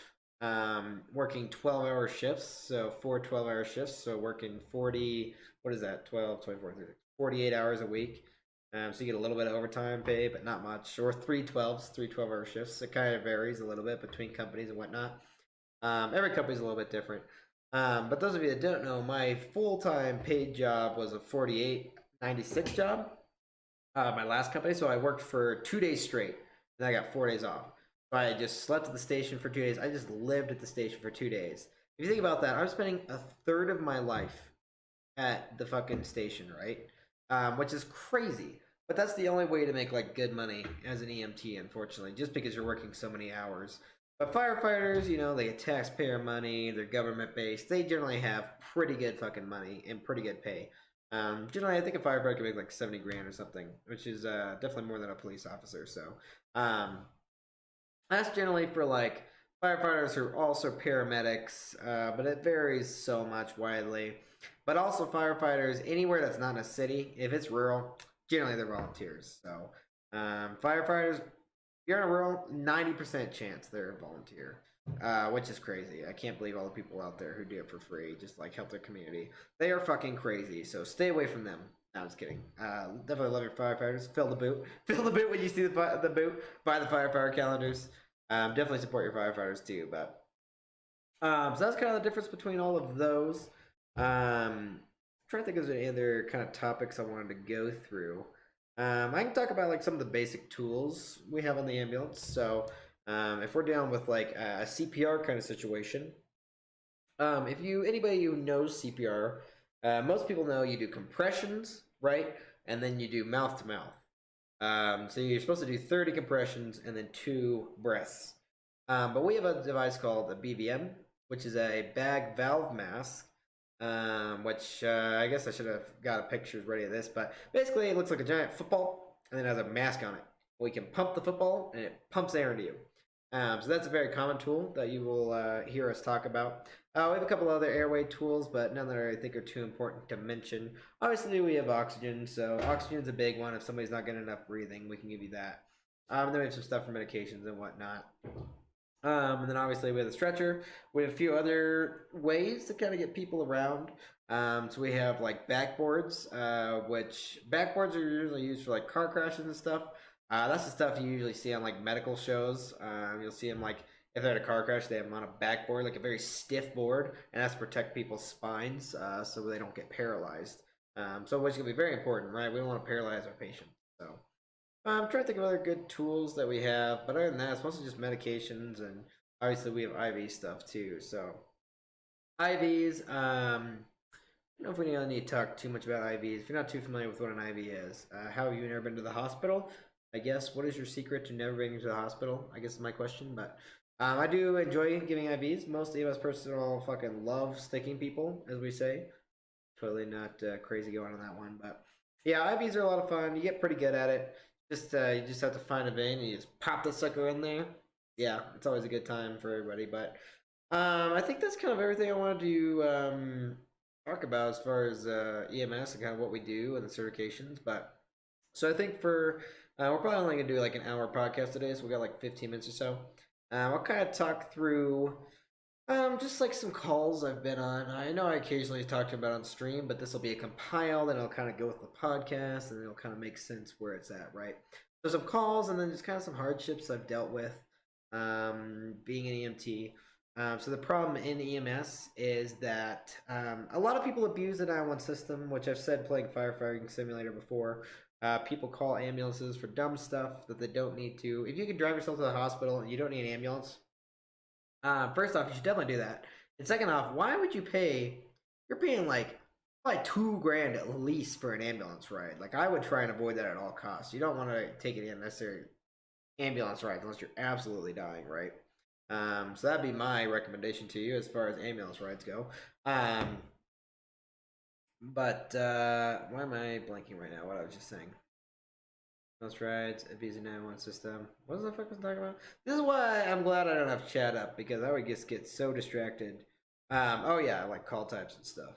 Working 12-hour shifts, so 4 12-hour shifts. So working 40, what is that? 12, 24, 48 hours a week. So you get a little bit of overtime pay, but not much. Or 3 12s, 3 12-hour shifts. It kind of varies a little bit between companies and whatnot. Every company's a little bit different. But those of you that don't know, my full-time paid job was a 48.96 job. My last company, so I worked for 2 days straight, and I got 4 days off. So I just slept at the station for 2 days. I just lived at the station for 2 days. If you think about that, I'm spending a third of my life at the fucking station, right? Which is crazy. But that's the only way to make like good money as an EMT, unfortunately, just because you're working so many hours. But firefighters, they get taxpayer money, they're government based. They generally have pretty good fucking money and pretty good pay. Generally, I think a firefighter can make like 70 grand or something, which is definitely more than a police officer. So um, that's generally for like firefighters who are also paramedics, but it varies so much widely. But also firefighters anywhere that's not in a city, if it's rural, generally they're volunteers. So firefighters, you're in a rural, 90% chance they're a volunteer, which is crazy. I can't believe all the people out there who do it for free, just like help their community. They are fucking crazy. So stay away from them. No, I'm just kidding. Definitely love your firefighters. Fill the boot. Fill the boot when you see the boot. Buy the firefighter calendars. Definitely support your firefighters too. But so that's kind of the difference between all of those. I'm trying to think of any other kind of topics I wanted to go through. I can talk about like some of the basic tools we have on the ambulance. So if we're dealing with like a CPR kind of situation, if anybody who knows CPR, most people know you do compressions, right, and then you do mouth to mouth. So you're supposed to do 30 compressions and then 2 breaths. But we have a device called a BVM, which is a bag valve mask. Which I guess I should have got pictures ready of this, but basically it looks like a giant football and then it has a mask on it. We can pump the football and it pumps air into you. So that's a very common tool that you will hear us talk about. We have a couple other airway tools, but none that I think are too important to mention. Obviously, we have oxygen, so oxygen's a big one. If somebody's not getting enough breathing, we can give you that. And then we have some stuff for medications and whatnot. And then obviously we have the stretcher. We have a few other ways to kind of get people around. So we have like backboards, which backboards are usually used for like car crashes and stuff. That's the stuff you usually see on like medical shows. You'll see them like if they're in a car crash, they have them on a backboard, like a very stiff board, and that's to protect people's spines so they don't get paralyzed. So which can be very important, right? We don't want to paralyze our patients. So I'm trying to think of other good tools that we have, but other than that, it's mostly just medications, and obviously we have IV stuff too. So IVs, I don't know if we really need to talk too much about IVs. If you're not too familiar with what an IV is, how have you never been to the hospital? I guess what is your secret to never being to the hospital? I guess is my question. But I do enjoy giving IVs. Most of us personal fucking love sticking people, as we say. Totally not crazy going on that one, but yeah, IVs are a lot of fun. You get pretty good at it. Just you just have to find a vein and you just pop the sucker in there. Yeah, it's always a good time for everybody. But I think that's kind of everything I wanted to talk about as far as EMS and kind of what we do and the certifications. But so I think for we're probably only gonna do like an hour podcast today, so we got like 15 minutes or so. I'll kind of talk through just like some calls I've been on. I know I occasionally talk about on stream, but this will be a compile, then it'll kind of go with the podcast, and it'll kind of make sense where it's at, right? So some calls, and then just kind of some hardships I've dealt with being an EMT. So the problem in EMS is that a lot of people abuse the 911 system, which I've said playing firefighting simulator before. People call ambulances for dumb stuff that they don't need to. If you can drive yourself to the hospital and you don't need an ambulance, first off, you should definitely do that. And second off, why would you pay? You're paying like probably 2 grand at least for an ambulance ride. Like I would try and avoid that at all costs. You don't want to take any unnecessary ambulance rides unless you're absolutely dying, right? So that'd be my recommendation to you as far as ambulance rides go. But why am I blanking right now? What I was just saying. Most rides, a busy 911 system. What the fuck was I talking about? This is why I'm glad I don't have chat up because I would just get so distracted. Oh yeah, like call types and stuff.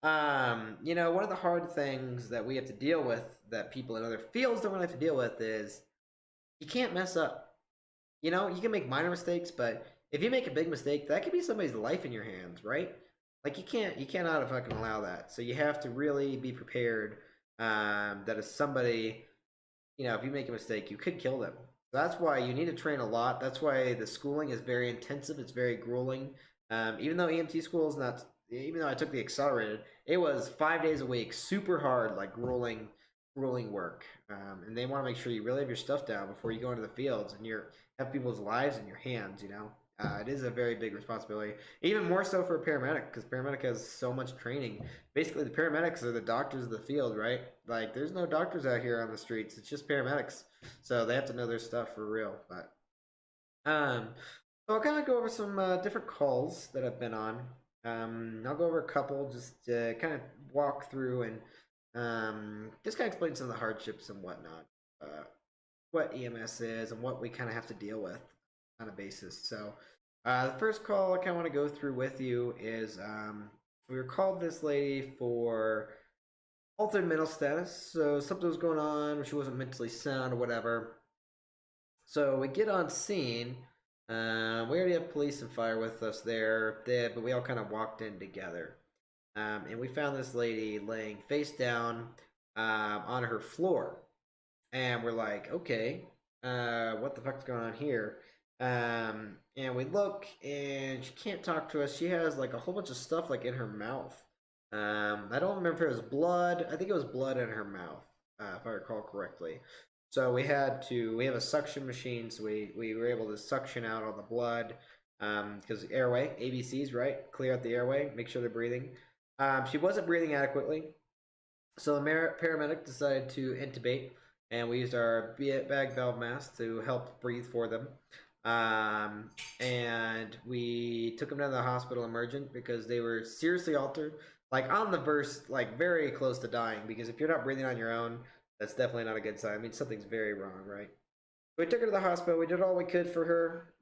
One of the hard things that we have to deal with that people in other fields don't really have to deal with is you can't mess up. You can make minor mistakes, but if you make a big mistake, that could be somebody's life in your hands, right? Like you cannot fucking allow that. So you have to really be prepared. That if somebody if you make a mistake, you could kill them. That's why you need to train a lot. That's why the schooling is very intensive. It's very grueling. Even though EMT school is not, even though I took the accelerated, it was 5 days a week, super hard, like grueling work. And they want to make sure you really have your stuff down before you go into the fields and you have people's lives in your hands. It is a very big responsibility, even more so for a paramedic because paramedic has so much training. Basically, the paramedics are the doctors of the field, right? Like, there's no doctors out here on the streets; it's just paramedics, so they have to know their stuff for real. But so I'll kind of go over some different calls that I've been on. I'll go over a couple, just kind of walk through and just kind of explain some of the hardships and whatnot. What EMS is and what we kind of have to deal with on a basis. So, the first call I kind of want to go through with you is we were called this lady for altered mental status. So, something was going on, she wasn't mentally sound or whatever. So, we get on scene. We already have police and fire with us there, but we all kind of walked in together. And we found this lady laying face down on her floor. And we're like, okay, what the fuck's going on here? And we look, and she can't talk to us. She has like a whole bunch of stuff like in her mouth. I don't remember if it was blood. I think it was blood in her mouth, if I recall correctly. So we have a suction machine, so we were able to suction out all the blood. Because airway, ABCs, right? Clear out the airway, make sure they're breathing. She wasn't breathing adequately, so the paramedic decided to intubate, and we used our bag valve mask to help breathe for them. And we took them down to the hospital emergent because they were seriously altered, like on the verse, like very close to dying. Because if you're not breathing on your own, that's definitely not a good sign. I mean, something's very wrong, right? We took her to the hospital. We did all we could for her.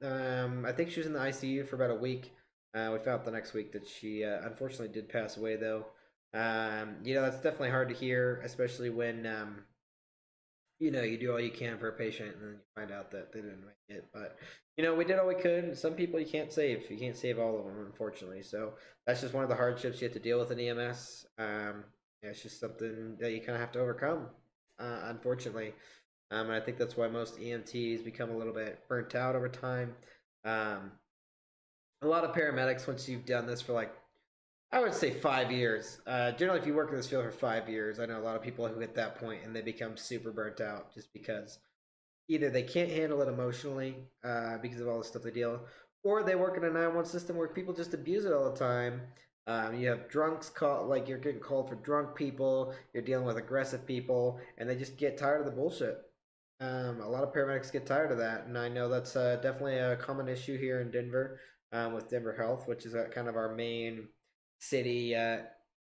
I think she was in the ICU for about a week. We found out the next week that she unfortunately did pass away, though. That's definitely hard to hear, especially when you do all you can for a patient and then you find out that they didn't make it. But we did all we could. Some people you can't save. You can't save all of them, unfortunately. So that's just one of the hardships you have to deal with in EMS. It's just something that you kind of have to overcome, unfortunately. And I think that's why most EMTs become a little bit burnt out over time. Um, a lot of paramedics, once you've done this for like, I would say 5 years. Generally, if you work in this field for 5 years, I know a lot of people who hit that point and they become super burnt out just because either they can't handle it emotionally because of all the stuff they deal with, or they work in a 911 system where people just abuse it all the time. You have drunks call, like you're getting called for drunk people, you're dealing with aggressive people, and they just get tired of the bullshit. A lot of paramedics get tired of that, and I know that's definitely a common issue here in Denver with Denver Health, which is kind of our main city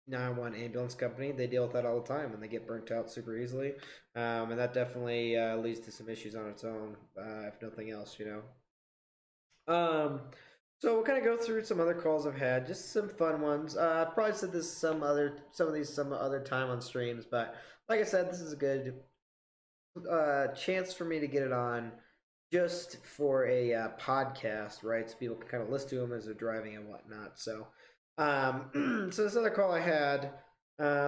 911 ambulance company. They deal with that all the time, and they get burnt out super easily, and that definitely leads to some issues on its own, if nothing else, you know. So we'll kind of go through some other calls I've had, just some fun ones. I probably said this some other time on streams, but like I said, this is a good chance for me to get it on just for a podcast, right? So people can kind of listen to them as they're driving and whatnot. So, so this other call I had,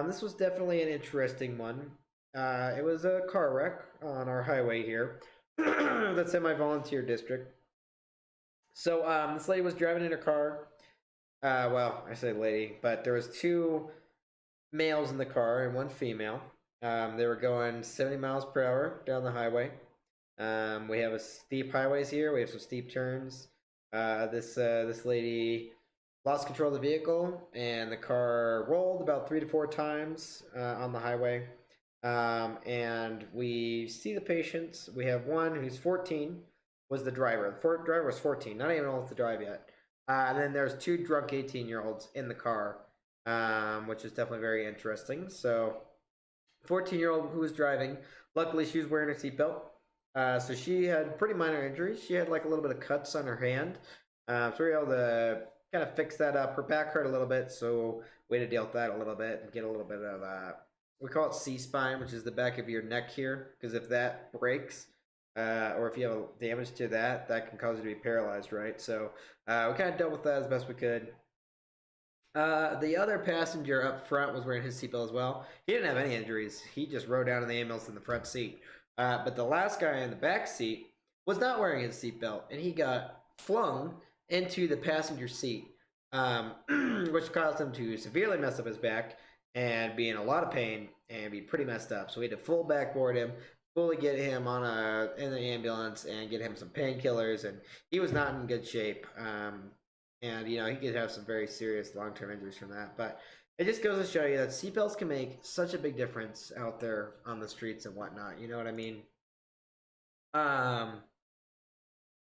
this was definitely an interesting one. It was a car wreck on our highway here. That's in my volunteer district. So this lady was driving in her car. Well, I say lady, but there was two males in the car and one female. They were going 70 miles per hour down the highway. We have a steep highways here. We have some steep turns. This lady lost control of the vehicle, and the car rolled about 3 to 4 times on the highway. And we see the patients. We have one who's 14, was the driver. The driver was 14, not even old to drive yet. And then there's two drunk 18-year-olds in the car, which is definitely very interesting. So, 14-year-old who was driving, luckily she was wearing a seatbelt. So she had pretty minor injuries. She had like a little bit of cuts on her hand. So we were able to kind of fix that up. Her back hurt a little bit, so we had to deal with that a little bit and get a little bit of we call it C-spine, which is the back of your neck here, because if that breaks, or if you have damage to that, that can cause you to be paralyzed, right? So we kind of dealt with that as best we could. The other passenger up front was wearing his seatbelt as well. He didn't have any injuries. He just rode down in the ambulance in the front seat. But the last guy in the back seat was not wearing his seatbelt, and he got flung into the passenger seat, which caused him to severely mess up his back and be in a lot of pain and be pretty messed up. So we had to full backboard him, fully get him in the ambulance and get him some painkillers, and he was not in good shape. And he could have some very serious long-term injuries from that. But it just goes to show you that seatbelts can make such a big difference out there on the streets and whatnot. You know what I mean? Um,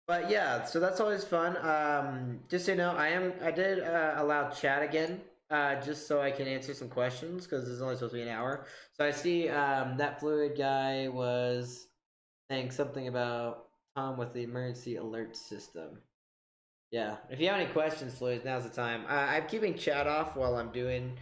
but yeah, so that's always fun. Just so you know, I did allow chat again, just so I can answer some questions because it's only supposed to be an hour. So I see that fluid guy was saying something about Tom with the emergency alert system. Yeah, if you have any questions, Floyd, now's the time. I'm keeping chat off while I'm doing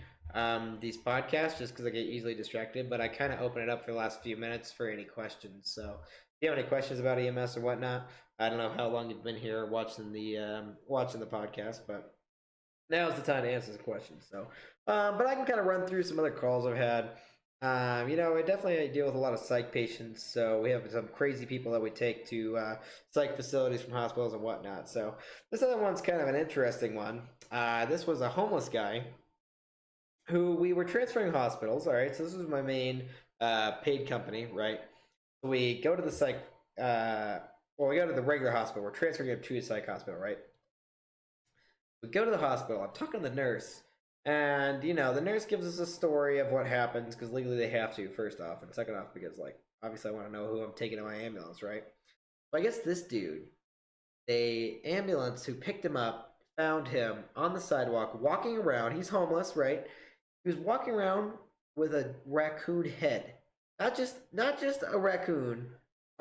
these podcasts just because I get easily distracted, but I kind of open it up for the last few minutes for any questions. So if you have any questions about EMS or whatnot, I don't know how long you've been here watching the podcast, but now's the time to answer some questions. So, but I can kind of run through some other calls I've had. I definitely deal with a lot of psych patients, so we have some crazy people that we take to psych facilities from hospitals and whatnot. So this other one's kind of an interesting one. This was a homeless guy who we were transferring hospitals. All right, so this was my main paid company, right? We go to the psych. We go to the regular hospital. We're transferring him to a psych hospital, right? We go to the hospital. I'm talking to the nurse. And, the nurse gives us a story of what happens because legally they have to, first off. And second off, because, obviously I want to know who I'm taking in my ambulance, right? So I guess this dude, the ambulance who picked him up, found him on the sidewalk walking around. He's homeless, right? He was walking around with a raccoon head. Not just a raccoon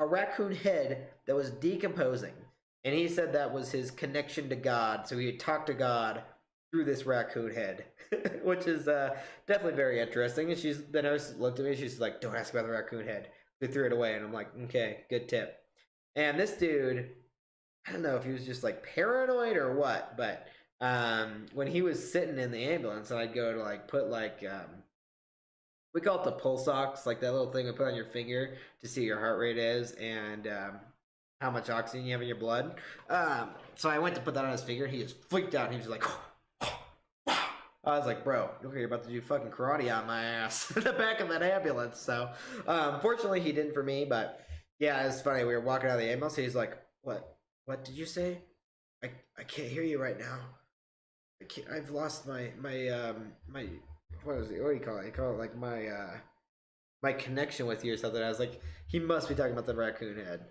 head that was decomposing. And he said that was his connection to God. So he would talk to God through this raccoon head, which is definitely very interesting. And the nurse looked at me. She's like, "Don't ask about the raccoon head." We threw it away, and I'm like, "Okay, good tip." And this dude, I don't know if he was just like paranoid or what, but when he was sitting in the ambulance, and I'd go to put we call it the pulse ox, like that little thing we put on your finger to see your heart rate is and how much oxygen you have in your blood. So I went to put that on his finger. He just freaked out. He was like, I was like, bro, look, you're about to do fucking karate on my ass in the back of an ambulance. So, fortunately, he didn't for me. But yeah, it's funny. We were walking out of the ambulance. He's like, "What? What did you say? I can't hear you right now. I've lost my what is it? What do you call it? You call it like my connection with you or something." I was like, he must be talking about the raccoon head,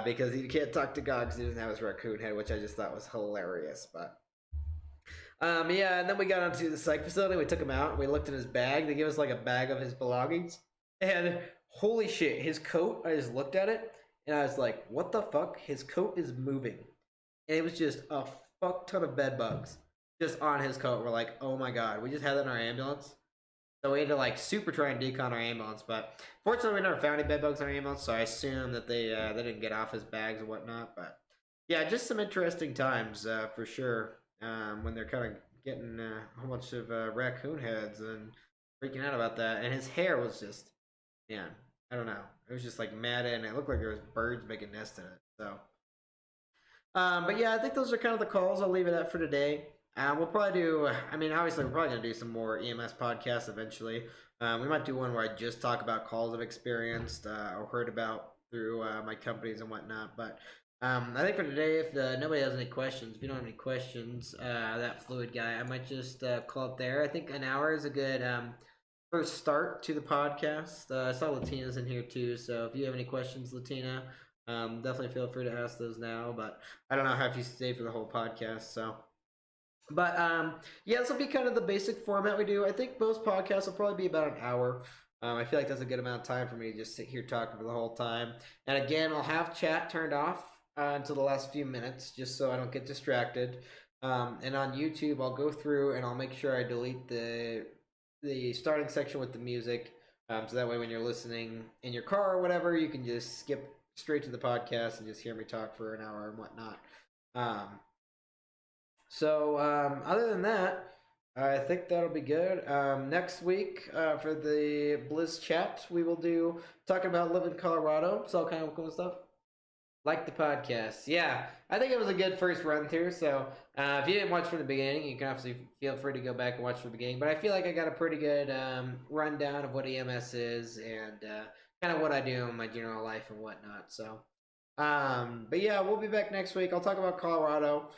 because he can't talk to God because he doesn't have his raccoon head, which I just thought was hilarious. But yeah, and then we got onto the psych facility. We took him out. And we looked in his bag. They gave us like a bag of his belongings, and holy shit, his coat. I just looked at it, and I was like, what the fuck? His coat is moving, and it was just a fuck ton of bed bugs just on his coat. We're like, oh my god, we just had that in our ambulance. So we had to like super try and decon our ambulance, but fortunately we never found any bed bugs on our ambulance. So I assume that they didn't get off his bags and whatnot. But yeah, just some interesting times for sure. When they're kind of getting a whole bunch of raccoon heads and freaking out about that, and his hair was just, man, I don't know, it was just like matted, and it looked like there was birds making nests in it. So but yeah, I think those are kind of the calls. I'll leave it at for today. We'll probably do. I mean, obviously, we're probably gonna do some more EMS podcasts eventually. We might do one where I just talk about calls I've experienced or heard about through my companies and whatnot. But I think for today, if nobody has any questions, if you don't have any questions, that fluid guy, I might just call it there. I think an hour is a good first start to the podcast. I saw Latina's in here too, so if you have any questions, Latina, definitely feel free to ask those now. But I don't know how if you stay for the whole podcast, so. But yeah, this will be kind of the basic format we do. I think most podcasts will probably be about an hour. I feel like that's a good amount of time for me to just sit here talking for the whole time. And again, I'll have chat turned off until the last few minutes, just so I don't get distracted. And on YouTube, I'll go through and I'll make sure I delete the starting section with the music, so that way when you're listening in your car or whatever, you can just skip straight to the podcast and just hear me talk for an hour and whatnot. So other than that, I think that'll be good. Next week for the Blizchat, we will do talking about living in Colorado. So all kind of cool stuff. Like the podcast. Yeah, I think it was a good first run through. So if you didn't watch from the beginning, you can obviously feel free to go back and watch from the beginning. But I feel like I got a pretty good rundown of what EMS is and kind of what I do in my general life and whatnot. So, but yeah, we'll be back next week. I'll talk about Colorado.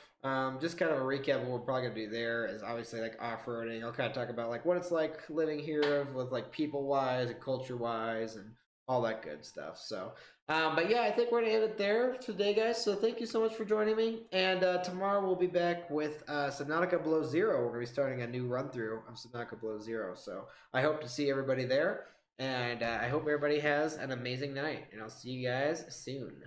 Just kind of a recap of what we're probably gonna do there is obviously like off-roading. I'll kind of talk about like what it's like living here with like people-wise and culture-wise and all that good stuff. So, but yeah, I think we're gonna end it there today, guys. So thank you so much for joining me. And tomorrow we'll be back with Subnautica Below Zero. We're gonna be starting a new run through of Subnautica Below Zero. So I hope to see everybody there, and I hope everybody has an amazing night. And I'll see you guys soon.